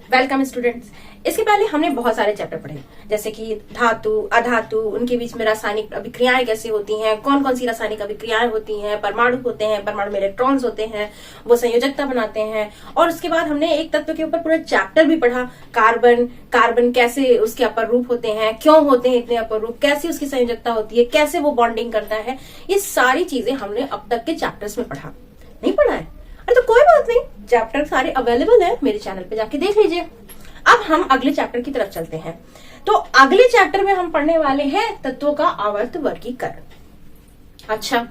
Welcome students. इसके पहले हमने बहुत सारे चैप्टर पढ़े, जैसे कि धातु, अधातु, उनके बीच में रासायनिक अभिक्रियाएं कैसे होती हैं, कौन कौन सी रासायनिक अभिक्रियाएं होती हैं, परमाणु होते हैं, परमाणु में इलेक्ट्रॉन्स होते हैं, वो संयोजकता बनाते हैं। और उसके बाद हमने एक तत्व के ऊपर पूरा चैप्टर भी पढ़ा, कार्बन। कार्बन कैसे उसके अपर रूप होते हैं, क्यों होते हैं इतने अपर रूप, कैसे उसकी संयोजकता होती है, कैसे वो बॉन्डिंग करता है। ये सारी चीजें हमने अब तक के चैप्टर्स में पढ़ा। नहीं पढ़ा है? तो कोई बात नहीं, चैप्टर सारे अवेलेबल है मेरे चैनल पे, जाके देख लीजिए। अब हम अगले चैप्टर की तरफ चलते हैं। तो अगले चैप्टर में हम पढ़ने वाले हैं तत्वों का आवर्त वर्गीकरण। अच्छा,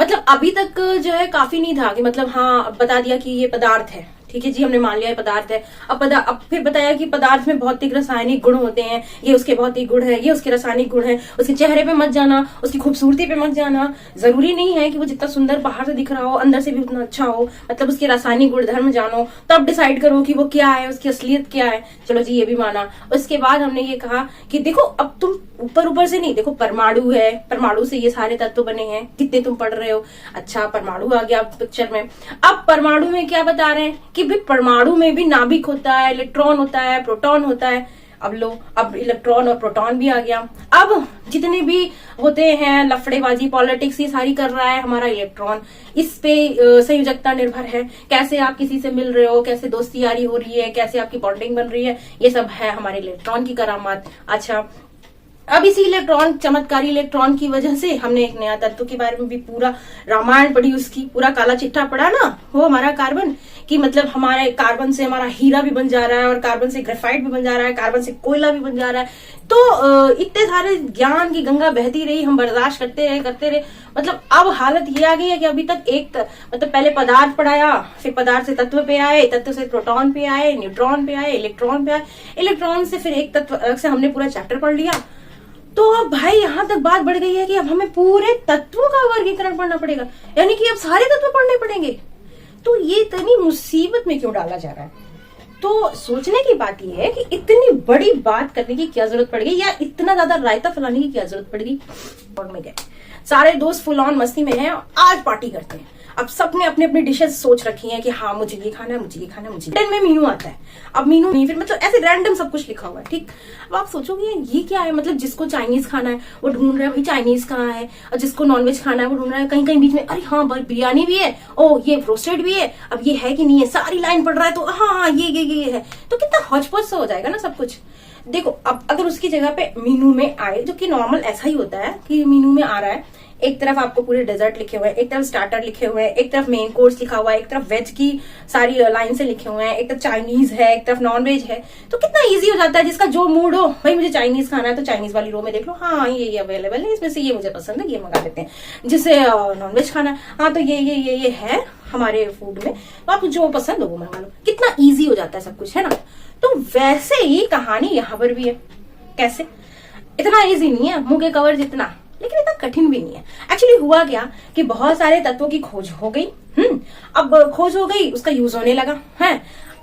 मतलब अभी तक जो है काफी नहीं था कि मतलब हाँ बता दिया कि ये पदार्थ है, ठीक है जी, हमने मान लिया ये पदार्थ है। अब फिर बताया कि पदार्थ में भौतिक रासायनिक गुण होते हैं, ये उसके भौतिक गुण है, ये उसके रासायनिक गुण है। उसके चेहरे पे मत जाना, उसकी खूबसूरती पे मत जाना। जरूरी नहीं है कि वो जितना सुंदर बाहर से दिख रहा हो अंदर से भी उतना अच्छा हो। मतलब उसके रासायनिक गुणधर्म जानो, तब डिसाइड करो कि वो क्या है, उसकी असलियत क्या है। चलो जी, ये भी माना। उसके बाद हमने ये कहा कि देखो अब तुम ऊपर से नहीं, देखो परमाणु है, परमाणु से ये सारे तत्व बने हैं, कितने तुम पढ़ रहे हो। अच्छा, परमाणु आ गया पिक्चर में। अब परमाणु में क्या बता रहे हैं कि भाई परमाणु में भी नाभिक होता है, इलेक्ट्रॉन होता है, प्रोटॉन होता है। अब इलेक्ट्रॉन और प्रोटॉन भी आ गया। अब जितने भी होते हैं लफड़ेबाजी, पॉलिटिक्स, ये सारी कर रहा है हमारा इलेक्ट्रॉन। इस पे संयोजकता निर्भर है, कैसे आप किसी से मिल रहे हो, कैसे दोस्ती यारी हो रही है, कैसे आपकी बॉन्डिंग बन रही है, ये सब है हमारे इलेक्ट्रॉन की करामात। अच्छा, अब इसी इलेक्ट्रॉन, चमत्कारी इलेक्ट्रॉन की वजह से हमने एक नया तत्व के बारे में भी पूरा रामायण पढ़ी, उसकी पूरा काला चिट्ठा पढ़ा ना, वो हमारा कार्बन। कि मतलब हमारे कार्बन से हमारा हीरा भी बन जा रहा है, और कार्बन से ग्रेफाइट भी बन जा रहा है, कार्बन से कोयला भी बन जा रहा है। तो इतने सारे ज्ञान की गंगा बहती रही, हम बर्दाश्त करते रहे। मतलब अब हालत ये आ गई है कि अभी तक मतलब पहले पदार्थ पढ़ाया, फिर पदार्थ से तत्व पे आए, तत्व से प्रोटॉन पे आए, न्यूट्रॉन पे आए, इलेक्ट्रॉन पे आए, इलेक्ट्रॉन से फिर एक तत्व अलग से हमने पूरा चैप्टर पढ़ लिया। तो अब भाई यहाँ तक बात बढ़ गई है कि अब हमें पूरे तत्वों का वर्गीकरण पढ़ना पड़ेगा, यानी कि अब सारे तत्व पढ़ने पड़ेंगे। तो ये इतनी मुसीबत में क्यों डाला जा रहा है? तो सोचने की बात ये है कि इतनी बड़ी बात करने की क्या जरूरत पड़ गई, या इतना ज्यादा रायता फैलाने की क्या जरूरत पड़ गई। और में गए सारे दोस्त फुल ऑन मस्ती में हैं, आज पार्टी करते हैं। अब सबने अपनी अपनी डिशेस सोच रखी हैं कि हाँ मुझे ये खाना है, मुझे ये खाना है, मुझे में मीनू आता है। अब मीनू नहीं, फिर मतलब ऐसे रैंडम सब कुछ लिखा हुआ है, ठीक। अब आप सोचोगे ये क्या है, मतलब जिसको चाइनीज खाना है वो ढूंढ रहा है भाई चाइनीज कहाँ है, और जिसको नॉनवेज खाना है वो ढूंढ रहा है कहीं कहीं बीच में, अरे हाँ बिरयानी भी है, ओ ये रोस्टेड भी है, अब ये है कि नहीं है, सारी लाइन पड़ रहा है, तो हाँ ये है। तो कितना हौच-पौच सा हो जाएगा ना सब कुछ। देखो अब अगर उसकी जगह पे मीनू में आए, जो कि नॉर्मल ऐसा ही होता है कि मीनू में आ रहा है, एक तरफ आपको पूरे डेजर्ट लिखे हुए हैं, एक तरफ स्टार्टर लिखे हुए हैं, एक तरफ मेन कोर्स लिखा हुआ है, एक तरफ वेज की सारी लाइन से लिखे हुए हैं, एक तरफ चाइनीज है, एक तरफ नॉन वेज है। तो कितना इजी हो जाता है, जिसका जो मूड हो, भाई मुझे चाइनीज खाना है तो चाइनीज वाली रो में देख लो, हाँ ये अवेलेबल है, इसमें से ये मुझे पसंद है, ये मंगा लेते हैं। जिसे नॉन वेज खाना है, हाँ तो ये है हमारे फूड में, तो आपको जो पसंद हो वो मंगा लो। कितना ईजी हो जाता है सब कुछ, है ना। तो वैसे ही कहानी यहाँ पर भी है। कैसे? इतना ईजी नहीं है मुंह के कवर जितना, लेकिन इतना कठिन भी नहीं है। एक्चुअली हुआ क्या कि बहुत सारे तत्वों की खोज हो गई। अब खोज हो गई, उसका यूज होने लगा है।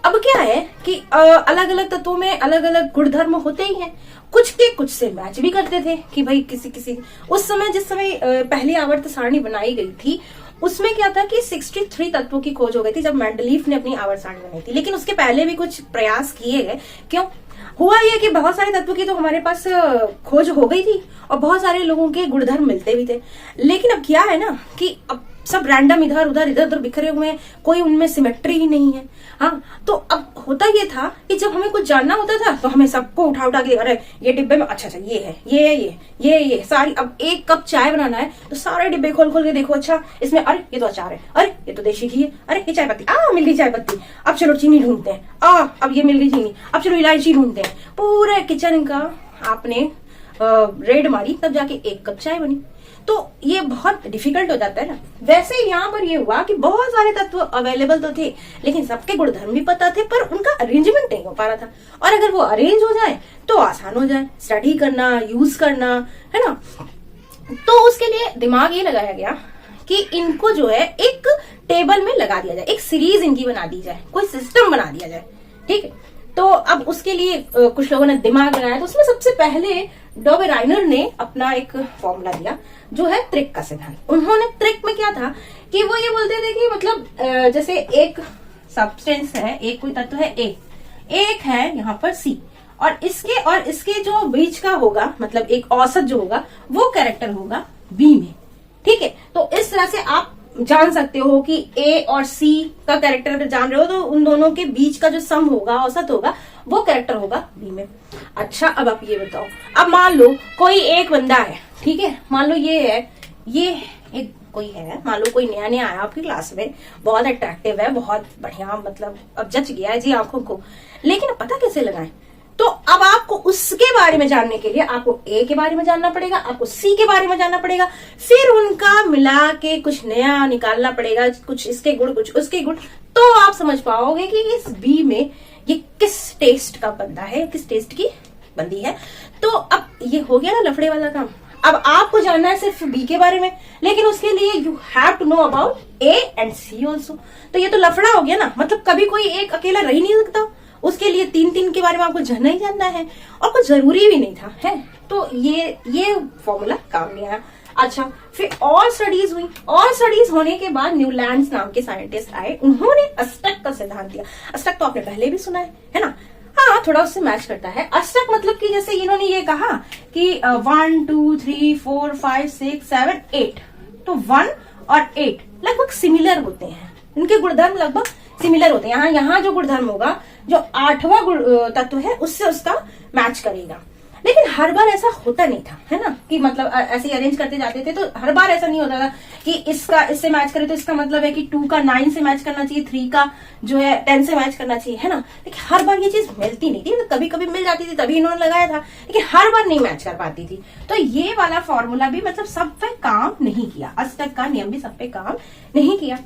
अब क्या है कि अलग अलग तत्वों में अलग अलग गुणधर्म होते ही हैं। कुछ के कुछ से मैच भी करते थे कि भाई किसी उस समय, जिस समय पहली आवर्त सारणी बनाई गई थी, उसमें क्या था कि 63 तत्वों की खोज हो गई थी जब मेंडलीफ ने अपनी आवर्त सारणी बनाई थी। लेकिन उसके पहले भी कुछ प्रयास किए गए। क्यों हुआ ये कि बहुत सारे तत्वों की तो हमारे पास खोज हो गई थी, और बहुत सारे लोगों के गुणधर्म मिलते भी थे। लेकिन अब क्या है ना कि अब सब रैंडम इधर उधर बिखरे हुए हैं, कोई उनमें सिमेट्री ही नहीं है। हाँ, तो अब होता ये था कि जब हमें कुछ जानना होता था तो हमें सबको उठा के, अरे ये डिब्बे में अच्छा ये है, ये सारी। अब एक कप चाय बनाना है तो सारे डिब्बे खोल के देखो, अच्छा इसमें, अरे ये तो अचार है, अरे ये तो देशी घी है, अरे ये चाय पत्ती, मिल गई चाय पत्ती, अब चलो चीनी ढूंढते हैं, अब ये मिल गई चीनी, अब चलो इलायची ढूंढते हैं। पूरे किचन का आपने रेड मारी, तब जाके एक कप चाय बनी। तो ये बहुत डिफिकल्ट हो जाता है ना। वैसे यहाँ पर ये हुआ कि बहुत सारे तत्व अवेलेबल तो थे, लेकिन सबके गुणधर्म भी पता थे, पर उनका अरेंजमेंट नहीं हो पा रहा था। और अगर वो अरेंज हो जाए तो आसान हो जाए स्टडी करना, यूज करना, है ना। तो उसके लिए दिमाग ये लगाया गया कि इनको जो है एक टेबल में लगा दिया जाए, एक सीरीज इनकी बना दी जाए, कोई सिस्टम बना दिया जाए, ठीक है। तो अब उसके लिए कुछ लोगों ने दिमाग लगाया। तो उसमें सबसे पहले डॉबे राइनर ने अपना एक फॉर्मूला दिया, जो है त्रिक का सिद्धांत। उन्होंने त्रिक में क्या था कि वो ये बोलते थे कि मतलब जैसे एक सब्सटेंस है, एक कोई तत्व है ए, एक है यहाँ पर C, और इसके जो बीच का होगा, मतलब एक औसत जो होगा, वो कैरेक्टर होगा B में। ठीक है, तो इस तरह से आप जान सकते हो कि A और C का कैरेक्टर अगर जान रहे हो तो उन दोनों के बीच का जो सम होगा, औसत होगा, वो कैरेक्टर होगा B में। अच्छा, अब आप ये बताओ, अब मान लो कोई एक बंदा है, ठीक है, मान लो ये एक कोई है, मान लो कोई नया नया आया आपकी क्लास में, बहुत अट्रैक्टिव है, बहुत बढ़िया, मतलब अब जच गया है जी आंखों को, लेकिन पता कैसे लगाएं? तो अब आपको उसके बारे में जानने के लिए आपको A के बारे में जानना पड़ेगा, आपको C के बारे में जानना पड़ेगा, फिर उनका मिला के कुछ नया निकालना पड़ेगा, कुछ इसके गुण कुछ उसके गुण, तो आप समझ पाओगे कि इस B में ये किस टेस्ट का बंदा है, किस टेस्ट की बंदी है। तो अब ये हो गया ना लफड़े वाला काम। अब आपको जानना है सिर्फ B के बारे में, लेकिन उसके लिए you have to know about A and C also. तो ये तो लफड़ा हो गया ना, मतलब कभी कोई एक अकेला रह ही नहीं सकता, उसके लिए तीन के बारे में आपको जानना ही जानना है, और कुछ जरूरी भी नहीं था, है। तो ये फॉर्मूला काम नहीं आया। अच्छा, फिर और स्टडीज हुई, और स्टडीज होने के बाद न्यूलैंड्स नाम के साइंटिस्ट आए, उन्होंने अष्टक का सिद्धांत दिया। अष्टक तो आपने पहले भी सुना है ना? हाँ, थोड़ा उससे मैच करता है। अष्टक मतलब कि जैसे इन्होंने ये कहा कि 1 2 3 4 5 6 7 8, तो 1 और 8 लगभग सिमिलर होते हैं, इनके गुणधर्म लगभग सिमिलर होते हैं। यहाँ जो गुणधर्म होगा, जो 8वां तत्व है, उससे उसका मैच करेगा। लेकिन हर बार ऐसा होता नहीं था, है ना, कि मतलब ऐसे अरेंज करते जाते थे, तो हर बार ऐसा नहीं होता था कि इसका इससे मैच करे तो इसका मतलब है कि 2 का 9 से मैच करना चाहिए, 3 का जो है 10 से मैच करना चाहिए, है ना। लेकिन हर बार ये चीज मिलती नहीं थी, मतलब कभी कभी मिल जाती थी, तभी इन्होंने लगाया था, लेकिन हर बार नहीं मैच कर पाती थी। तो ये वाला फॉर्मूला भी मतलब सब पे काम नहीं किया, अष्टक का नियम भी सब पे काम नहीं किया।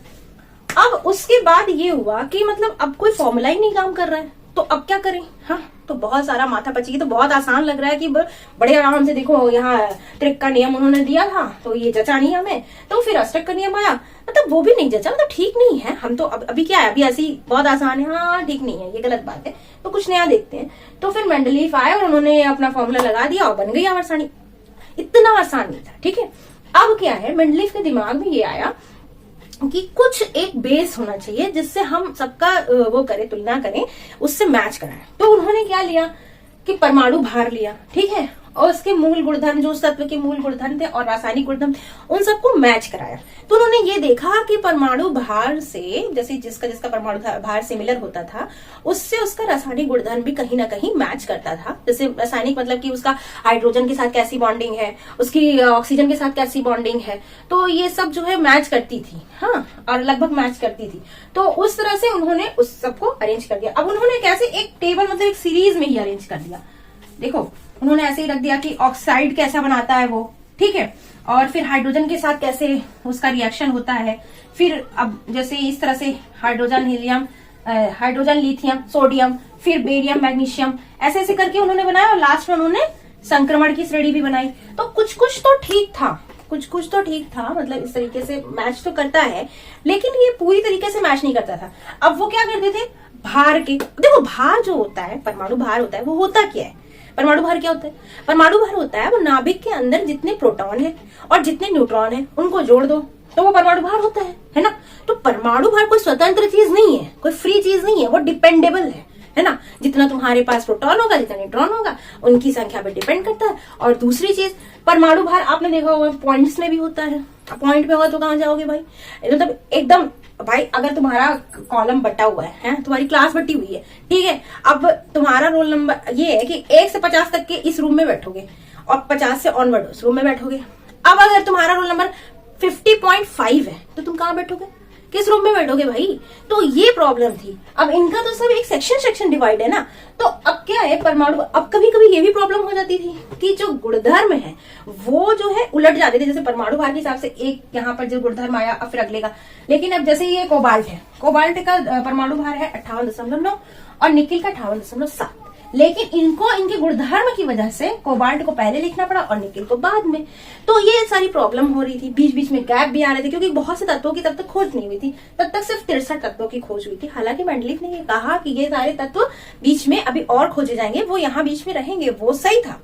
अब उसके बाद ये हुआ कि मतलब अब कोई फॉर्मूला ही नहीं काम कर रहा है, तो अब क्या करें? हाँ, तो बहुत सारा माथा पची, तो बहुत आसान लग रहा है कि बड़े आराम से, देखो यहाँ त्रिक का नियम उन्होंने दिया था, तो ये जचा नहीं हमें, तो फिर अष्टक का नियम आया, मतलब वो भी नहीं जचा, मतलब ठीक नहीं है। हम तो अभी क्या है, अभी ऐसी बहुत आसान है, हाँ ठीक नहीं है, ये गलत बात है, तो कुछ नया देखते हैं। तो फिर मेंडलीफ आए और उन्होंने अपना फॉर्मूला लगा दिया और बन गई आवर्त। इतना आसान नहीं था, ठीक है। अब क्या है, मेंडलीफ के दिमाग में ये आया कि कुछ एक बेस होना चाहिए जिससे हम सबका वो करें, तुलना करें, उससे मैच कराएं। तो उन्होंने क्या लिया कि परमाणु भार लिया, ठीक है, और उसके मूल गुणधर्म, जो उस तत्व के मूल गुणधर्म थे और रासायनिक गुणधर्म, उन सबको मैच कराया। तो उन्होंने ये देखा कि परमाणु भार से, जैसे जिसका परमाणु भार सिमिलर होता था, उससे उसका रासायनिक गुणधर्म भी कहीं ना कहीं मैच करता था। जैसे रासायनिक मतलब कि उसका हाइड्रोजन के साथ कैसी बॉन्डिंग है, उसकी ऑक्सीजन के साथ कैसी बॉन्डिंग है, तो ये सब जो है मैच करती थी, हाँ, और लगभग मैच करती थी। तो उस तरह से उन्होंने उस सबको अरेंज कर दिया। अब उन्होंने कैसे, एक टेबल मतलब एक सीरीज में ही अरेंज कर दिया। देखो, उन्होंने ऐसे ही रख दिया कि ऑक्साइड कैसा बनाता है वो, ठीक है, और फिर हाइड्रोजन के साथ कैसे उसका रिएक्शन होता है, फिर अब जैसे इस तरह से hydrogen helium, hydrogen lithium, sodium, फिर बेरियम, मैग्नीशियम, ऐसे ऐसे करके उन्होंने बनाया, और लास्ट में उन्होंने संक्रमण की श्रेणी भी बनाई। तो कुछ तो ठीक था, कुछ तो ठीक था, मतलब इस तरीके से मैच तो करता है, लेकिन ये पूरी तरीके से मैच नहीं करता था। अब वो क्या करते थे, भार के, देखो भार जो होता है, परमाणु भार होता है, वो होता क्या है? परमाणु भार क्या होता है? परमाणु भार होता है वो नाभिक के अंदर जितने प्रोटॉन है और जितने न्यूट्रॉन है उनको जोड़ दो तो वो परमाणु भार होता है ना। तो परमाणु भार कोई स्वतंत्र चीज नहीं है, कोई फ्री चीज नहीं है, वो डिपेंडेबल है ना। जितना तुम्हारे पास प्रोटॉन होगा, जितना न्यूट्रॉन होगा, उनकी संख्या पे डिपेंड करता है। और दूसरी चीज, परमाणु भार आपने देखा होगा पॉइंट्स में भी होता है। पॉइंट पे होगा तो कहाँ जाओगे भाई, मतलब एकदम भाई, अगर तुम्हारा कॉलम बटा हुआ है, तुम्हारी क्लास बटी हुई है, ठीक है, अब तुम्हारा रोल नंबर ये है कि 1 से 50 तक के इस रूम में बैठोगे और 50 से ऑनवर्ड उस रूम में बैठोगे। अब अगर तुम्हारा रोल नंबर 50.5 है तो तुम कहाँ बैठोगे, किस रूम में बैठोगे भाई? तो ये प्रॉब्लम थी। अब इनका तो सब एक सेक्शन डिवाइड है ना, तो अब क्या है, परमाणु, अब कभी कभी ये भी प्रॉब्लम हो जाती थी कि जो गुणधर्म है वो जो है उलट जाते थे। जैसे परमाणु भार के हिसाब से एक यहाँ पर जो गुणधर्म आया, अब फिर अगले का, लेकिन अब जैसे ये कोबाल्ट है, कोबाल्ट का परमाणु भार है 58.9 और निकिल का 58.7, लेकिन इनको इनके गुणधर्म की वजह से कोबाल्ट को पहले लिखना पड़ा और निकिल को बाद में। तो ये सारी प्रॉब्लम हो रही थी, बीच बीच में गैप भी आ रहे थे, क्योंकि बहुत से तत्वों की तब तक खोज नहीं हुई थी। तब तक सिर्फ 63 तत्वों की खोज हुई थी। हालांकि मेंडलीफ ने ये कहा कि ये सारे तत्व बीच में अभी और खोजे जाएंगे, वो यहाँ बीच में रहेंगे, वो सही था।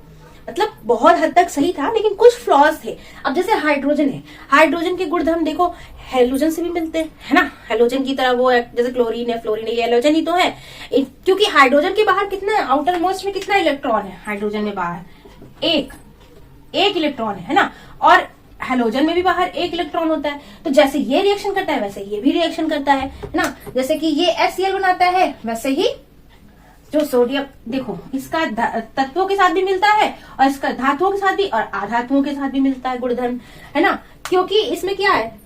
मतलब बहुत हद तक सही था, लेकिन कुछ फ्लॉज थे। अब जैसे हाइड्रोजन है, हाइड्रोजन के गुणधर्म देखो हेलोजन से भी मिलते हैं, है ना। हेलोजन की तरह वो जैसे क्लोरीन है, फ्लोरीन है, ये हेलोजन ही तो है। क्योंकि हाइड्रोजन के बाहर कितना है, आउटर मोस्ट में कितना इलेक्ट्रॉन है हाइड्रोजन में बाहर, एक इलेक्ट्रॉन है ना। और हेलोजन में भी बाहर एक इलेक्ट्रॉन होता है। तो जैसे ये रिएक्शन करता है वैसे ये भी रिएक्शन करता है ना। जैसे कि ये HCl बनाता है, वैसे ही जो सोडियम देखो इसका तत्वों के साथ भी मिलता है और इसका धातुओं के साथ भी और अधातुओं के साथ भी मिलता है गुणधर्म, है ना। क्योंकि इसमें क्या है,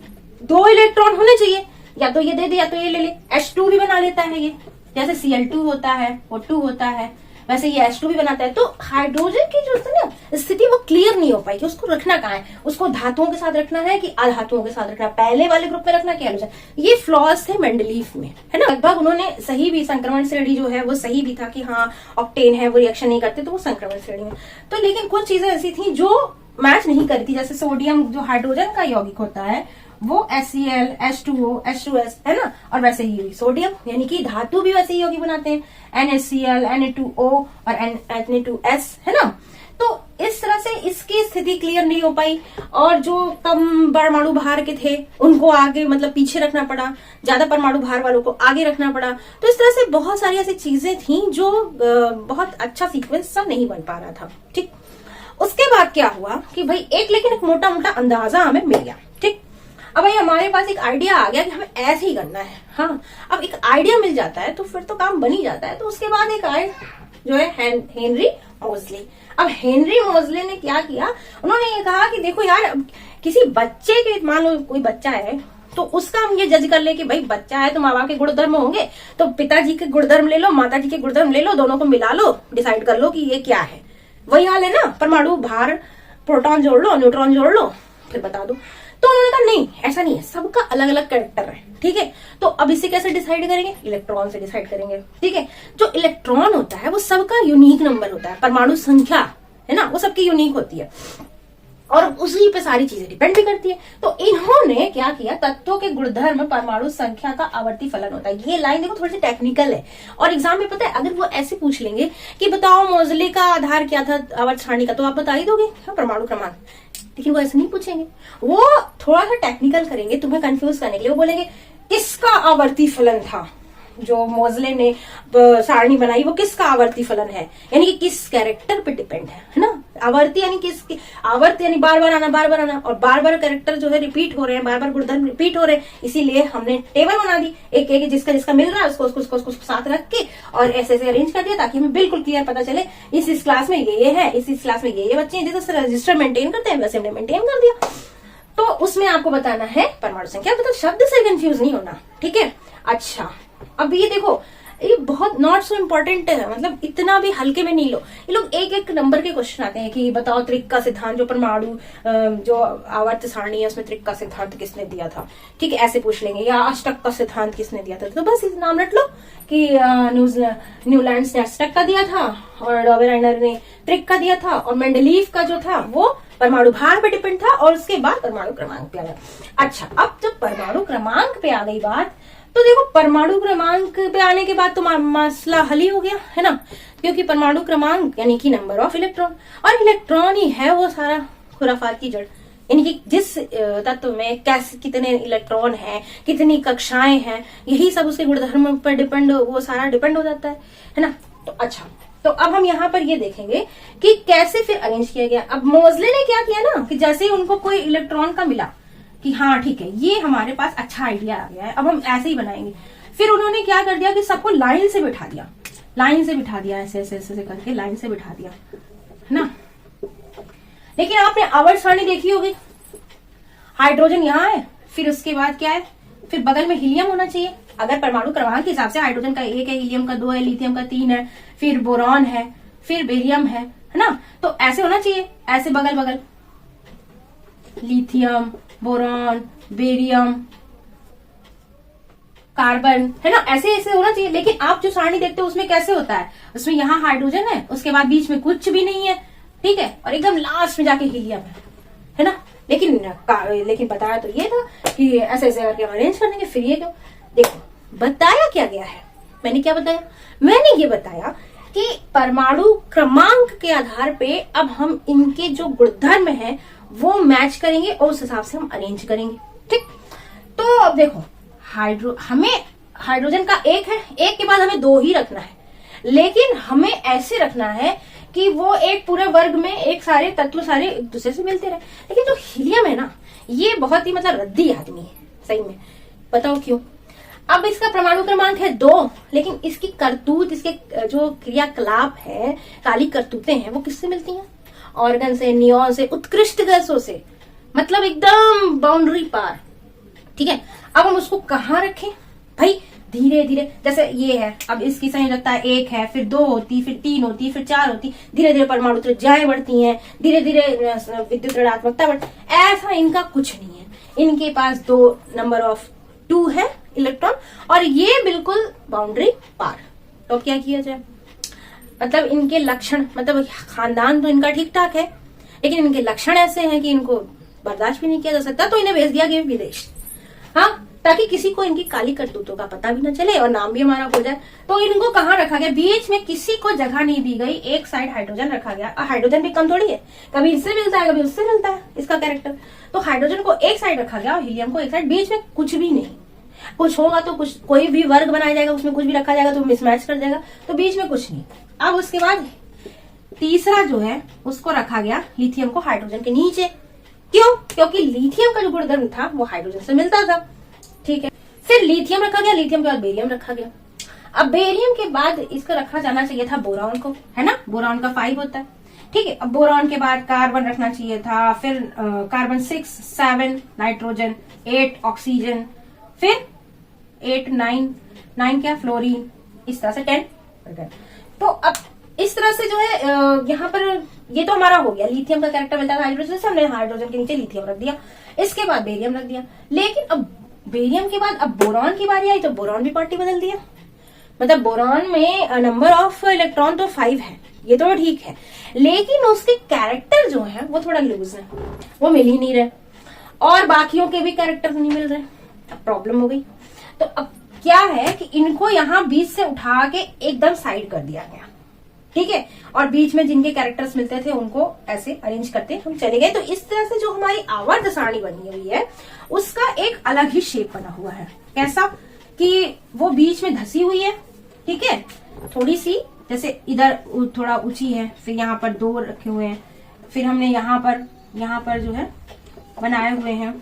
2 इलेक्ट्रॉन होने चाहिए, या तो ये दे दे या तो ये ले ले। H2 भी बना लेता है ये, जैसे Cl2 होता है, O2 होता है, वैसे ये H2 भी बनाता है। तो हाइड्रोजन की जो ना स्थिति वो क्लियर नहीं हो पाई कि उसको रखना कहाँ है, उसको धातुओं के साथ रखना है कि अधातुओं के साथ रखना, पहले वाले ग्रुप में रखना कि हेलोजन। ये फ्लॉज थे मेंडलीफ में, है ना। लगभग उन्होंने सही भी, संक्रमण श्रेणी जो है वो सही भी था कि हाँ ऑक्टेन है वो रिएक्शन नहीं करते, तो वो संक्रमण श्रेणी में। तो लेकिन कुछ चीजें ऐसी थी जो मैच नहीं करती, जैसे सोडियम जो हाइड्रोजन का यौगिक होता है वो HCl, H2O, H2S, है ना। और वैसे ही सोडियम यानी कि धातु भी वैसे ही यौगिक बनाते हैं, NaCl, Na2O और Na2S, है ना। तो इस तरह से इसकी स्थिति क्लियर नहीं हो पाई, और जो कम परमाणु भार के थे उनको आगे मतलब पीछे रखना पड़ा, ज्यादा परमाणु भार वालों को आगे रखना पड़ा। तो इस तरह से बहुत सारी ऐसी चीजें थी जो बहुत अच्छा सीक्वेंस सब नहीं बन पा रहा था, ठीक। उसके बाद क्या हुआ कि भाई लेकिन एक मोटा मोटा अंदाजा हमें मिल गया, ठीक। अब भाई हमारे पास एक आइडिया आ गया कि हमें ऐसे ही करना है, हाँ। अब एक आइडिया मिल जाता है तो फिर तो काम बन ही जाता है। तो उसके बाद एक आए जो है हेनरी मोज़ले। अब हेनरी मोज़ले ने क्या किया, उन्होंने ये कहा कि देखो यार, किसी बच्चे के, मान लो कोई बच्चा है तो उसका हम ये जज कर ले कि भाई बच्चा है तो माँ बाप के गुणधर्म होंगे, तो पिताजी के गुणधर्म ले लो, माता जी के गुणधर्म ले लो, दोनों को मिला लो, डिसाइड कर लो कि ये क्या है। वही हाल है ना, परमाणु भार, प्रोटॉन जोड़ लो, न्यूट्रॉन जोड़ लो, फिर बता दो। तो उन्होंने कहा नहीं ऐसा नहीं है, सबका अलग अलग कैरेक्टर है, ठीक है। तो अब इसे कैसे डिसाइड करेंगे, इलेक्ट्रॉन से डिसाइड करेंगे, ठीक है। जो इलेक्ट्रॉन होता है वो सबका यूनिक नंबर होता है, परमाणु संख्या है ना वो सबकी यूनिक होती है, और उसी पे सारी चीजें डिपेंड भी करती है। तो इन्होंने क्या किया, तत्वों के गुणधर्म परमाणु संख्या का आवर्ती फलन होता है। ये लाइन देखो थोड़ी सी टेक्निकल है, और एग्जाम में पता है अगर वो ऐसे पूछ लेंगे कि बताओ मोज़ले का आधार क्या था आवर्त सारणी का, तो आप बता ही दोगे परमाणु क्रमांक। लेकिन वो ऐसे नहीं पूछेंगे, वो थोड़ा सा टेक्निकल करेंगे तुम्हें कंफ्यूज करने के लिए। वो बोलेंगे किसका आवर्ती फलन था, जो मोज़ले ने सारणी बनाई वो किसका आवर्ती फलन है, यानी कि किस कैरेक्टर पे डिपेंड है ना। आवर्ती यानी किसकी, आवर्त यानी बार बार आना, और बार बार कैरेक्टर जो है रिपीट हो रहे हैं, बार बार गुणधर्म रिपीट हो रहे हैं। इसीलिए हमने टेबल बना दी, एक एक जिसका जिसका मिल रहा है उसको साथ रख के और ऐसे अरेंज कर दिया, ताकि हमें बिल्कुल क्लियर पता चले इस क्लास में ये है, इस क्लास में ये बच्चे हैं। जैसे रजिस्टर मेंटेन करते हैं वैसे हमने मेंटेन कर दिया। तो उसमें आपको बताना है परमाणु संख्या, मतलब शब्द से कंफ्यूज नहीं होना, ठीक है। अच्छा अब ये देखो, ये बहुत नॉट सो इम्पोर्टेंट है, मतलब इतना भी हल्के में नहीं लो। ये लोग एक एक नंबर के क्वेश्चन आते हैं कि बताओ त्रिक का सिद्धांत, जो परमाणु जो आवर्त सारणी है उसमें त्रिक का सिद्धांत किसने दिया था, ठीक है, ऐसे पूछ लेंगे। या अष्टक का सिद्धांत किसने दिया था, तो बस इस नाम रट लो कि न्यूलैंड ने अष्टक का दिया था और डॉबेराइनर ने त्रिक का दिया था, और मेंडलीफ का जो था वो परमाणु भार पे डिपेंड था, और उसके बाद परमाणु क्रमांक पे आ गया। अच्छा अब जब परमाणु क्रमांक पे आ गई बात, तो देखो परमाणु क्रमांक पे आने के बाद तो मसला हल ही हो गया, है ना। क्योंकि परमाणु क्रमांक यानी कि नंबर ऑफ इलेक्ट्रॉन, और इलेक्ट्रॉन ही है वो सारा खुराफात की जड़। यानी कि जिस तत्व में कैसे कितने इलेक्ट्रॉन हैं, कितनी कक्षाएं हैं, यही सब उसके गुणधर्म पर डिपेंड, वो सारा डिपेंड हो जाता है ना। तो अच्छा, तो अब हम यहाँ पर ये देखेंगे कि कैसे फिर अरेंज किया गया। अब मोज़ले ने क्या किया ना कि जैसे ही उनको कोई इलेक्ट्रॉन का मिला कि हाँ ठीक है ये हमारे पास अच्छा आइडिया आ गया है, अब हम ऐसे ही बनाएंगे। फिर उन्होंने क्या कर दिया कि सबको लाइन से बिठा दिया, ऐसे ऐसे ऐसे करके लाइन से बिठा दिया, है ना। लेकिन आपने आवर्त सारणी देखी होगी, हाइड्रोजन यहाँ है, फिर उसके बाद क्या है, फिर बगल में हीलियम होना चाहिए। अगर परमाणु क्रमांक के हिसाब से हाइड्रोजन का 1 है, हीलियम का 2 है, लिथियम का 3 है, फिर बोरॉन है, फिर बेरियम है ना। तो ऐसे होना चाहिए, ऐसे बगल बगल, लिथियम, बोरॉन, बेरियम, कार्बन, है ना, ऐसे ऐसे होना चाहिए। लेकिन आप जो सारणी देखते हो उसमें कैसे होता है, उसमें यहाँ हाइड्रोजन है, उसके बाद बीच में कुछ भी नहीं है, ठीक है, और एकदम लास्ट में जाके हीलियम है ना। लेकिन बताया तो ये था कि ऐसे ऐसे करके अरेंज कर देंगे। फिर ये क्यों, देखो बताया क्या गया है, मैंने क्या बताया, मैंने ये बताया कि परमाणु क्रमांक के आधार पे अब हम इनके जो गुणधर्म है वो मैच करेंगे और उस हिसाब से हम अरेंज करेंगे। ठीक, तो अब देखो हमें हाइड्रोजन का एक है, एक के बाद हमें दो ही रखना है, लेकिन हमें ऐसे रखना है कि वो एक पूरे वर्ग में एक सारे तत्व सारे एक दूसरे से मिलते रहे। लेकिन जो हीलियम है ना, ये बहुत ही मतलब रद्दी आदमी है सही में। बताओ क्यों? अब इसका परमाणु क्रमांक है 2, लेकिन इसकी करतूत, इसके जो क्रियाकलाप है, काली करतूतें हैं, वो किससे मिलती हैं? ऑर्गन से, नियॉन से, उत्कृष्ट गैसों से, मतलब एकदम बाउंड्री पार। ठीक है, अब हम उसको कहाँ रखें भाई? धीरे धीरे, जैसे ये है, अब इसकी संयोजकता 1 है, फिर 2 होती, फिर 3 होती, फिर 4 होती, धीरे धीरे परमाणु त्रिज्याएं बढ़ती हैं, धीरे धीरे विद्युत ऋणात्मकता बढ़ती। ऐसा इनका कुछ नहीं है, इनके पास 2 नंबर ऑफ 2 है इलेक्ट्रॉन, और ये बिल्कुल बाउंड्री पार। तो क्या किया जाए? मतलब इनके लक्षण, मतलब खानदान तो इनका ठीक ठाक है, लेकिन इनके लक्षण ऐसे हैं कि इनको बर्दाश्त भी नहीं किया जा सकता, तो इन्हें भेज दिया गया विदेश। हाँ, ताकि किसी को इनकी काली करतूतों का पता भी न चले और नाम भी हमारा हो जाए। तो इनको कहाँ रखा गया? बीच में किसी को जगह नहीं दी गई, एक साइड हाइड्रोजन रखा गया। हाइड्रोजन भी कम थोड़ी है, कभी इससे मिलता है कभी उससे मिलता है इसका कैरेक्टर। तो हाइड्रोजन को एक साइड रखा गया और हीलियम को एक साइड, बीच में कुछ भी नहीं। कुछ होगा तो कुछ, कोई भी वर्ग बनाया जाएगा उसमें कुछ भी रखा जाएगा तो मिसमैच कर जाएगा, तो बीच में कुछ नहीं। अब उसके बाद तीसरा जो है उसको रखा गया लिथियम को हाइड्रोजन के नीचे। क्यों? क्योंकि लिथियम का जो गुणधर्म था वो हाइड्रोजन से मिलता था। ठीक है, फिर लिथियम रखा गया, लिथियम के बाद बेरियम रखा गया। अब बेरियम के बाद इसका रखा जाना चाहिए था बोरॉन को, है ना? बोरॉन का 5 होता है। ठीक है, अब बोरॉन के बाद कार्बन रखना चाहिए था, फिर कार्बन 6, 7 नाइट्रोजन, 8 ऑक्सीजन, फिर 8, 9 क्या फ्लोरीन, इस तरह से 10। तो अब इस तरह से जो है यहाँ पर ये तो हमारा हो गया, लिथियम का कैरेक्टर मिलता था हाइड्रोजन से, हमने हाइड्रोजन के नीचे लिथियम रख दिया, इसके बाद बेरियम रख दिया। लेकिन अब बेरियम के बाद अब बोरॉन की बारी आई, तो बोरॉन भी पार्टी बदल दिया। मतलब बोरॉन में नंबर ऑफ इलेक्ट्रॉन तो 5 है, ये तो ठीक है, लेकिन उसके कैरेक्टर जो है वो थोड़ा लूज है, वो मिल ही नहीं रहे, और बाकियों के भी कैरेक्टर नहीं मिल रहे। अब प्रॉब्लम हो गई। तो अब क्या है कि इनको यहाँ बीच से उठा के एकदम साइड कर दिया गया। ठीक है, और बीच में जिनके कैरेक्टर्स मिलते थे उनको ऐसे अरेंज करते हम चले गए। तो इस तरह से जो हमारी आवर्त सारणी बनी हुई है उसका एक अलग ही शेप बना हुआ है। कैसा? कि वो बीच में धसी हुई है, ठीक है, थोड़ी सी, जैसे इधर थोड़ा ऊंची है, फिर यहाँ पर 2 रखे हुए हैं, फिर हमने यहाँ पर जो है बनाए हुए हैं,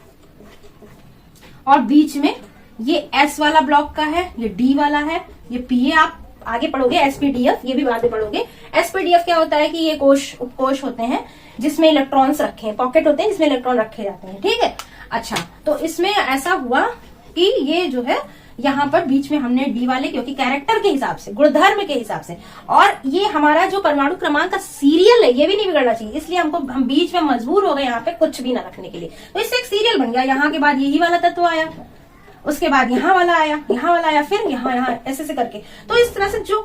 और बीच में ये S वाला ब्लॉक का है, ये D वाला है, ये PA आप आगे पढ़ोगे, SPDF ये भी बाद में पढ़ोगे। SPDF क्या होता है कि ये कोश, उपकोश होते हैं जिसमें इलेक्ट्रॉन्स रखे हैं, पॉकेट होते हैं जिसमें इलेक्ट्रॉन रखे जाते हैं। ठीक है, अच्छा, तो इसमें ऐसा हुआ कि ये जो है यहाँ पर बीच में हमने D वाले, क्योंकि कैरेक्टर के हिसाब से, गुणधर्म के हिसाब से, और ये हमारा जो परमाणु क्रमांक का सीरियल है ये भी नहीं बिगड़ना चाहिए, इसलिए हम बीच में मजबूर हो गए यहाँ पे कुछ भी ना रखने के लिए। तो इससे एक सीरियल बन गया, यहाँ के बाद यही वाला तत्व आया, उसके बाद यहाँ वाला आया, फिर यहाँ ऐसे करके। तो इस तरह से जो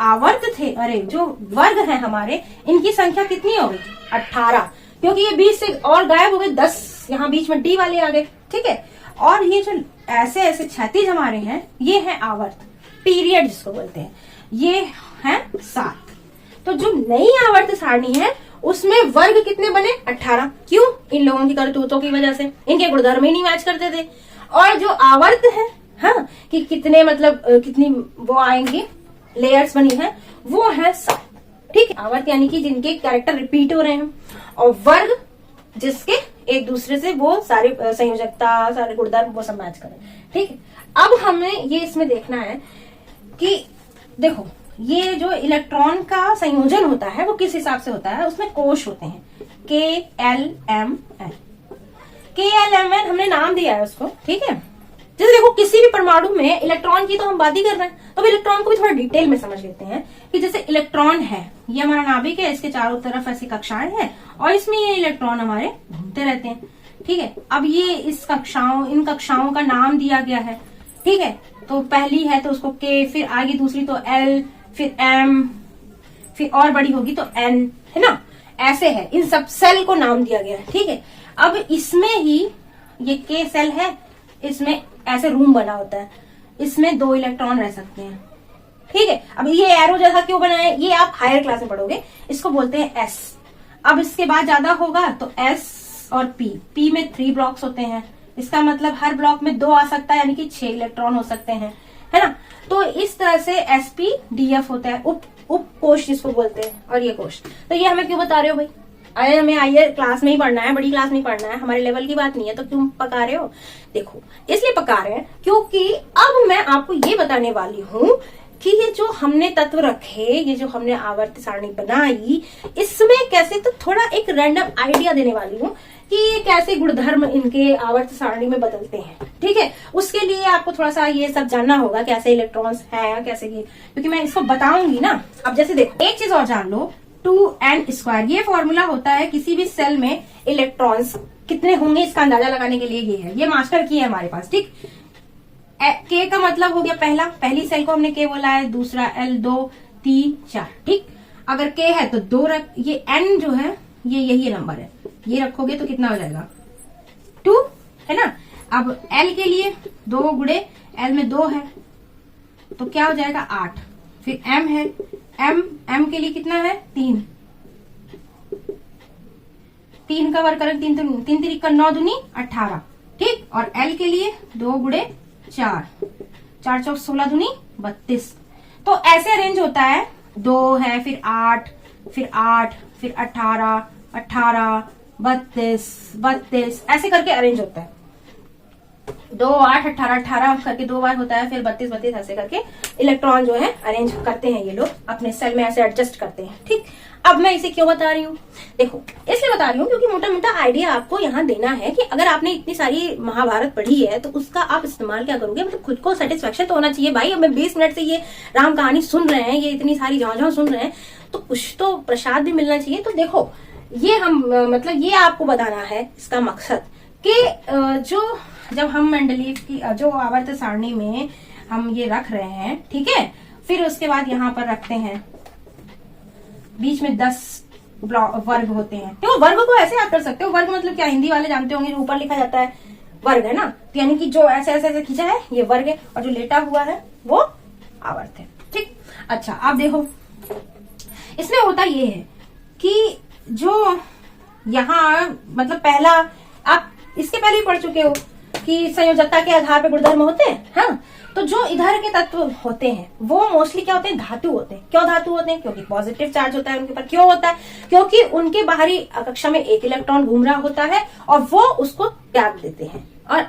आवर्त थे, जो वर्ग हैं हमारे, इनकी संख्या कितनी हो गई? 18, क्योंकि ये 20 से और गायब हो गए, 10 यहाँ बीच में D वाले आ गए। ठीक है, और ये जो ऐसे क्षैतिज हमारे हैं, ये है आवर्त, पीरियड जिसको बोलते हैं, ये है 7। तो जो नई आवर्त सारणी है उसमें वर्ग कितने बने? 18। क्यों? इन लोगों की करतूतों की वजह से, इनके गुणधर्म ही नहीं मैच करते थे। और जो आवर्त है, हाँ, कि कितने मतलब कितनी वो आएंगे, लेयर्स बनी है, वो है 7। ठीक है, आवर्त यानी कि जिनके कैरेक्टर रिपीट हो रहे हैं, और वर्ग जिसके एक दूसरे से वो सारे संयोजकता, सारे गुणधर्म वो सब मैच करें। ठीक है, अब हमें ये इसमें देखना है कि देखो ये जो इलेक्ट्रॉन का संयोजन होता है वो किस हिसाब से होता है। उसमें कोश होते हैं, KLMN। KLMN हमने नाम दिया है उसको। ठीक है, जैसे देखो किसी भी परमाणु में इलेक्ट्रॉन की तो हम बात ही कर रहे हैं, तो इलेक्ट्रॉन को भी थोड़ा डिटेल में समझ लेते हैं कि जैसे इलेक्ट्रॉन है, ये हमारा नाभिक है, इसके चारों तरफ ऐसी कक्षाएं हैं और इसमें ये इलेक्ट्रॉन हमारे घूमते रहते हैं। ठीक है, अब ये इन कक्षाओं का नाम दिया गया है। ठीक है, तो पहली है तो उसको K, फिर आगे दूसरी तो L, फिर M, फिर और बड़ी होगी तो N, है ना? ऐसे है, इन सब सेल को नाम दिया गया है। ठीक है, अब इसमें ही ये K सेल है, इसमें ऐसे रूम बना होता है, इसमें 2 इलेक्ट्रॉन रह सकते हैं। ठीक है। अब ये एरो जैसा क्यों बना है, ये आप हायर क्लास में पढ़ोगे, इसको बोलते हैं एस। अब इसके बाद ज्यादा होगा तो एस और पी में 3 ब्लॉक्स होते हैं, इसका मतलब हर ब्लॉक में 2 आ सकता है, यानी कि 6 इलेक्ट्रॉन हो सकते हैं, है ना। तो इस तरह से sp-df होता है, उप कोश जिसको बोलते हैं, और ये कोश। तो ये हमें क्यों बता रहे हो भाई, अरे हमें आइए क्लास में ही पढ़ना है, बड़ी क्लास में ही पढ़ना है, हमारे लेवल की बात नहीं है, तो क्यों पका रहे हो। देखो इसलिए पका रहे हैं क्योंकि अब मैं आपको ये बताने वाली हूँ कि ये जो हमने तत्व रखे, ये जो हमने आवर्त सारणी बनाई, इसमें कैसे, तो थोड़ा एक रैंडम आइडिया देने वाली हूँ कि ये कैसे गुणधर्म इनके आवर्त सारणी में बदलते हैं, ठीक है। उसके लिए आपको थोड़ा सा ये सब जानना होगा, कैसे इलेक्ट्रॉन्स हैं, कैसे ये, क्योंकि मैं इसको बताऊंगी ना। अब जैसे देखो एक चीज और जान लो, 2n², ये फॉर्मूला होता है किसी भी सेल में इलेक्ट्रॉन्स कितने होंगे इसका अंदाजा लगाने के लिए, ये है, ये मास्टर की है हमारे पास, ठीक। के का मतलब हो गया पहली सेल को हमने के बोला है, दूसरा L, 2, 3, 4, ठीक। अगर के है तो 2 रख, ये n जो है ये यही नंबर है, ये रखोगे तो कितना हो जाएगा 2, है ना। अब L के लिए 2 गुणे L में 2 है तो क्या हो जाएगा 8। फिर M है, M के लिए कितना है 3 का वर्ग करें, 3 3 9 दूनी 18, ठीक। और L के लिए 2 गुणे 4 4 16 दूनी 32। तो ऐसे अरेंज होता है, 2 है, फिर 8, फिर 8, फिर 18, 18, 32, 32, ऐसे करके अरेंज होता है। 2, 8, 18, 18 करके 2 बार होता है, फिर 32, 32 ऐसे करके इलेक्ट्रॉन जो है अरेंज करते हैं ये लोग अपने सेल में, ऐसे एडजस्ट करते हैं, ठीक। अब मैं इसे क्यों बता रही हूँ, देखो इसलिए बता रही हूँ क्योंकि मोटा मोटा आइडिया आपको यहाँ देना है कि अगर आपने इतनी सारी महाभारत पढ़ी है तो उसका आप इस्तेमाल क्या करोगे, मतलब खुद को सेटिस्फेक्शन तो होना चाहिए भाई। अब मैं 20 मिनट से ये राम कहानी सुन रहे हैं, ये इतनी सारी झाँझाँ सुन रहे हैं, तो कुछ तो प्रसाद भी मिलना चाहिए। तो देखो ये हम मतलब ये आपको बताना है इसका मकसद कि जो जब हम मेंडलीव की जो आवर्त सारणी में हम ये रख रहे हैं, ठीक है, फिर उसके बाद यहाँ पर रखते हैं बीच में 10 वर्ग होते हैं। तो वर्ग को ऐसे याद कर सकते हो, वर्ग मतलब क्या, हिंदी वाले जानते होंगे, ऊपर लिखा जाता है वर्ग, है ना। तो यानी कि जो ऐसे ऐसे ऐसे खींचा है ये वर्ग है, और जो लेटा हुआ है वो आवर्त है, ठीक। अच्छा आप देखो इसमें होता ये है कि जो यहाँ मतलब पहला, आप इसके पहले ही पढ़ चुके हो कि संयोजकता के आधार पर गुणधर्म होते हैं, हाँ। तो जो इधर के तत्व होते हैं वो मोस्टली क्या होते हैं, धातु होते हैं। क्यों धातु होते हैं, क्योंकि पॉजिटिव चार्ज होता है उनके ऊपर। क्यों होता है, क्योंकि उनके बाहरी कक्षा में एक इलेक्ट्रॉन घूम रहा होता है और वो उसको त्याग देते हैं और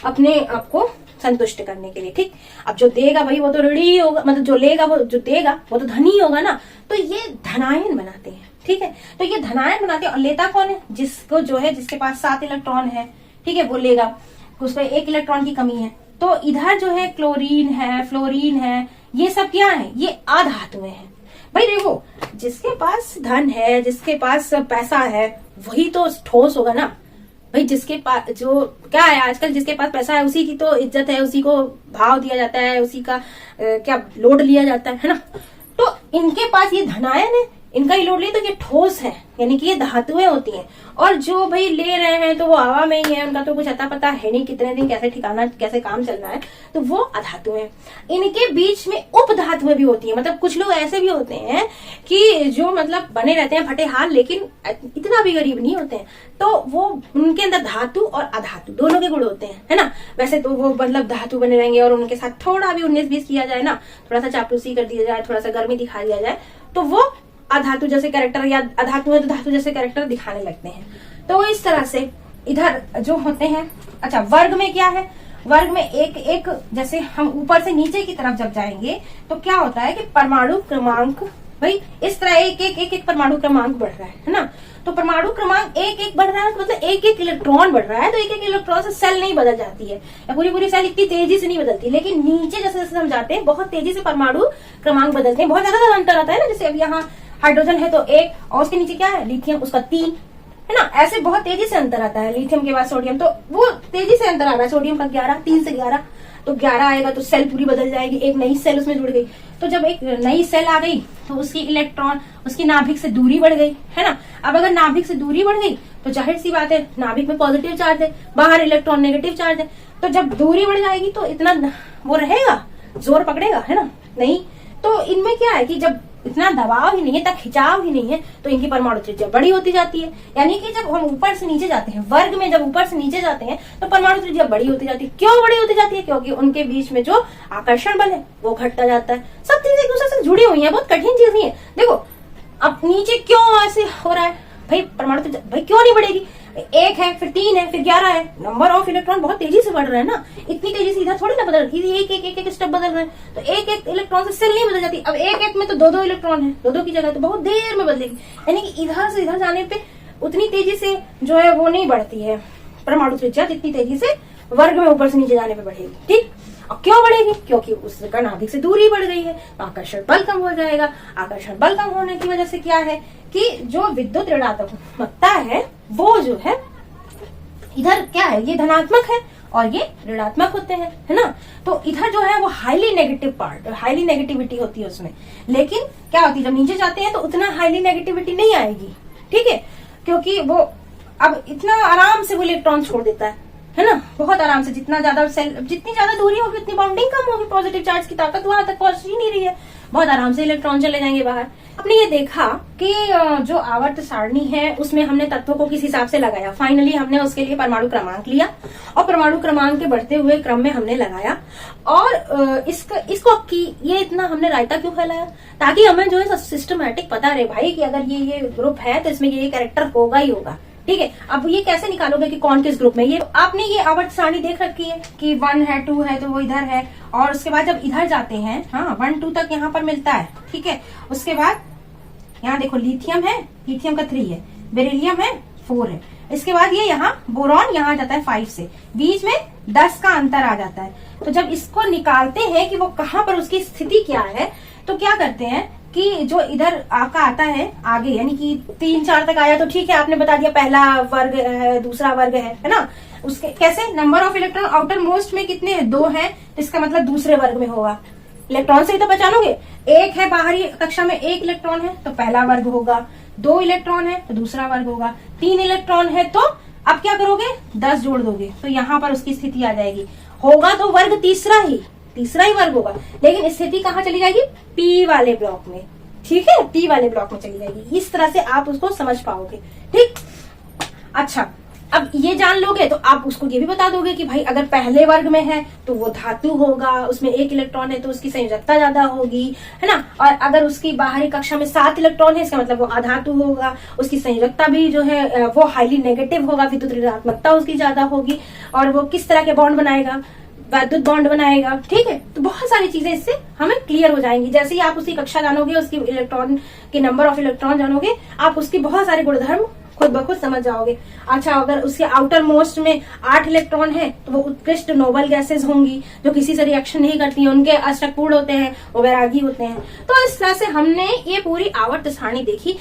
अपने आप को संतुष्ट करने के लिए, ठीक। अब जो देगा भाई वो तो ऋणी होगा, मतलब जो लेगा वो, जो देगा वो तो धनी होगा ना। तो ये धनायन बनाते हैं, ठीक है। तो ये धनायन बनाते हैं, और लेता कौन है, जिसको जो है जिसके पास 7 इलेक्ट्रॉन है, ठीक है, वो लेगा, उसमें 1 इलेक्ट्रॉन की कमी है। तो इधर जो है क्लोरीन है, फ्लोरीन है, ये सब क्या है, ये अधातुएं हैं भाई। देखो जिसके पास धन है, जिसके पास पैसा है, वही तो ठोस होगा ना भाई। जिसके पास जो क्या है आजकल, जिसके पास पैसा है उसी की तो इज्जत है, उसी को भाव दिया जाता है, उसी का क्या लोड लिया जाता है ना। तो इनके पास ये धनायन है, इनका ही लोड ले, तो ये ठोस है, यानी कि ये धातुएं होती हैं। और जो भाई ले रहे हैं तो वो हवा में ही है, उनका तो कुछ अता पता है नहीं कितने दिन कैसे ठिकाना, कैसे काम चलना है, तो वो अधातुएं हैं। इनके बीच में उपधातुएं भी होती हैं, मतलब कुछ लोग ऐसे भी होते हैं कि जो मतलब बने रहते हैं फटे हाल, लेकिन इतना भी गरीब नहीं होते हैं। तो वो उनके अंदर धातु और अधातु दोनों के गुण होते हैं, है ना। वैसे तो वो मतलब धातु बने रहेंगे और उनके साथ थोड़ा भी 19-20 किया जाए ना, थोड़ा सा चापलूसी कर दिया जाए, थोड़ा सा गर्मी दिखा दिया जाए, तो वो अधातु जैसे कैरेक्टर, या अधातु है तो धातु जैसे कैरेक्टर दिखाने लगते हैं। तो इस तरह से इधर जो होते हैं। अच्छा वर्ग में क्या है, वर्ग में एक एक, जैसे हम ऊपर से नीचे की तरफ जब जाएंगे तो क्या होता है कि परमाणु क्रमांक भाई इस तरह एक परमाणु क्रमांक बढ़ रहा है ना। तो परमाणु क्रमांक एक बढ़ रहा है, तो मतलब एक इलेक्ट्रॉन बढ़ रहा है। तो एक इलेक्ट्रॉन से सेल नहीं बदल जाती है, या पूरी सेल इतनी तेजी से नहीं बदलती, लेकिन नीचे जैसे जैसे हम जाते हैं बहुत तेजी से परमाणु क्रमांक बदलते हैं, बहुत ज्यादा अंतर आता है ना। जैसे अब यहाँ हाइड्रोजन है तो 1, और उसके नीचे क्या है लिथियम, उसका 3, है ना। ऐसे बहुत तेजी से अंतर आता है। लिथियम के बाद सोडियम, तो वो तेजी से अंतर आ रहा है। सोडियम का 11, 3 से 11, तो 11 आएगा तो सेल पूरी बदल जाएगी, एक नई सेल उसमें जुड़ गई। तो जब एक नई सेल आ गई तो उसकी इलेक्ट्रॉन, उसकी नाभिक से दूरी बढ़ गई, है ना। अब अगर नाभिक से दूरी बढ़ गई तो जाहिर सी बात है नाभिक में पॉजिटिव चार्ज है, बाहर इलेक्ट्रॉन नेगेटिव चार्ज है। तो जब दूरी बढ़ जाएगी तो इतना वो रहेगा, जोर पकड़ेगा, है ना, नहीं। तो इनमें क्या है कि जब इतना दबाव ही नहीं है, तक खिंचाव ही नहीं है, तो इनकी परमाणु त्रिज्या बड़ी होती जाती है। यानी कि जब हम ऊपर से नीचे जाते हैं, वर्ग में जब ऊपर से नीचे जाते हैं, तो परमाणु त्रिज्या बड़ी होती जाती है। क्यों बड़ी होती जाती है? क्योंकि उनके बीच में जो आकर्षण बल है वो घटता जाता है। सब चीजें एक दूसरे से जुड़ी हुई है, बहुत कठिन चीज नहीं है। देखो अब नीचे क्यों ऐसे हो रहा है भाई, परमाणु त्रिज्या भाई क्यों नहीं बढ़ेगी? 1 है, फिर 3 है, फिर 11 है, नंबर ऑफ इलेक्ट्रॉन बहुत तेजी से बढ़ रहा है ना। इतनी तेजी से इधर थोड़ी ना बदल, एक स्टेप बदल रहे हैं, तो एक इलेक्ट्रॉन से सेल नहीं बदल जाती। अब एक में तो दो इलेक्ट्रॉन है, दो की जगह तो बहुत देर में बदलेगी। यानी कि इधर से इधर जाने पे उतनी तेजी से जो है वो नहीं बढ़ती है परमाणु त्रिज्या, जितनी तेजी से वर्ग में ऊपर से नीचे जाने पे बढ़ेगी। ठीक, और क्यों बढ़ेगी? क्योंकि उसका नाभिक से दूरी बढ़ गई है, आकर्षण बल कम हो जाएगा। आकर्षण बल कम होने की वजह से क्या है कि जो विद्युत ऋणात्मकता है वो जो है इधर क्या है, ये धनात्मक है और ये ऋणात्मक होते हैं, है ना। तो इधर जो है वो highly negative part, highly negativity होती है उसमें। लेकिन क्या होती है, जब नीचे जाते हैं तो उतना हाईली नेगेटिविटी नहीं आएगी, ठीक है, क्योंकि वो अब इतना आराम से वो इलेक्ट्रॉन छोड़ देता है ना, बहुत आराम से। जितना ज्यादा सेल, जितनी ज्यादा दूरी होगी उतनी बाउंडिंग कम होगी, पॉजिटिव चार्ज की ताकत वहां तक पहुंच ही नहीं रही है, बहुत आराम से इलेक्ट्रॉन चले जाएंगे बाहर। आपने ये देखा कि जो आवर्त सारणी है उसमें हमने तत्वों को किस हिसाब से लगाया। फाइनली हमने उसके लिए परमाणु क्रमांक लिया और परमाणु क्रमांक के बढ़ते हुए क्रम में हमने लगाया। और इसको की ये इतना हमने रायता क्यों फैलाया, ताकि हमें जो है सिस्टमैटिक पता रहे भाई कि अगर ये ग्रुप है तो इसमें ये कैरेक्टर होगा ही होगा। ठीक है, अब ये कैसे निकालोगे कि कौन किस ग्रुप में। ये आपने ये आवर्त सारणी देख रखी है कि 1 है, 2 है, तो वो इधर है, और उसके बाद जब इधर जाते हैं, हाँ 1 2 तक यहाँ पर मिलता है, ठीक है। उसके बाद यहाँ देखो लिथियम है, लिथियम का 3 है, बेरिलियम है 4 है। इसके बाद ये यहाँ बोरॉन यहाँ जाता है 5 से, बीच में 10 का अंतर आ जाता है। तो जब इसको निकालते हैं कि वो कहाँ पर उसकी स्थिति क्या है, तो क्या करते हैं कि जो इधर का आता है आगे, यानी कि 3 4 तक आया तो ठीक है, आपने बता दिया पहला वर्ग है, दूसरा वर्ग है ना। उसके कैसे, number of electron outer most में कितने हैं, 2 है, तो इसका मतलब दूसरे वर्ग में होगा। इलेक्ट्रॉन से ही तो पहचानोगे। 1 है, बाहरी कक्षा में 1 इलेक्ट्रॉन है तो पहला वर्ग होगा, 2 इलेक्ट्रॉन है तो दूसरा वर्ग होगा, 3 इलेक्ट्रॉन है तो अब क्या करोगे, 10 जोड़ दोगे, तो यहाँ पर उसकी स्थिति आ जाएगी। होगा तो वर्ग तीसरा ही वर्ग होगा, लेकिन स्थिति कहाँ चली जाएगी, पी वाले ब्लॉक में, ठीक है, पी वाले ब्लॉक में चली जाएगी। इस तरह से आप उसको समझ पाओगे, ठीक। अच्छा, अब ये जान लोगे तो आप उसको ये भी बता दोगे कि भाई अगर पहले वर्ग में है तो वो धातु होगा, उसमें 1 इलेक्ट्रॉन है तो उसकी संयोजकता ज्यादा होगी, है ना। और अगर उसकी बाहरी कक्षा में 7 इलेक्ट्रॉन है, इसका मतलब वो अधातु होगा, उसकी संयोजकता भी जो है वो हाईली नेगेटिव होगा, विद्युत ऋणात्मकता उसकी ज्यादा होगी, और वो किस तरह के बॉन्ड बनाएगा, वैद्युत बॉन्ड बनाएगा, ठीक है। तो बहुत सारी चीजें इससे हमें क्लियर हो जाएंगी। जैसे ही आप उसकी कक्षा जानोगे, उसकी इलेक्ट्रॉन के नंबर ऑफ इलेक्ट्रॉन जानोगे, आप उसकी बहुत सारे गुणधर्म खुद ब खुद समझ जाओगे। अच्छा, अगर उसके आउटर मोस्ट में 8 इलेक्ट्रॉन है तो वो उत्कृष्ट नोबल गैसेस होंगी जो किसी से रिएक्शन नहीं करती हैं, उनके अष्टक पूर्ण होते हैं, वो वैरागी होते हैं। तो इस तरह से हमने ये पूरी आवर्त सारणी देखी।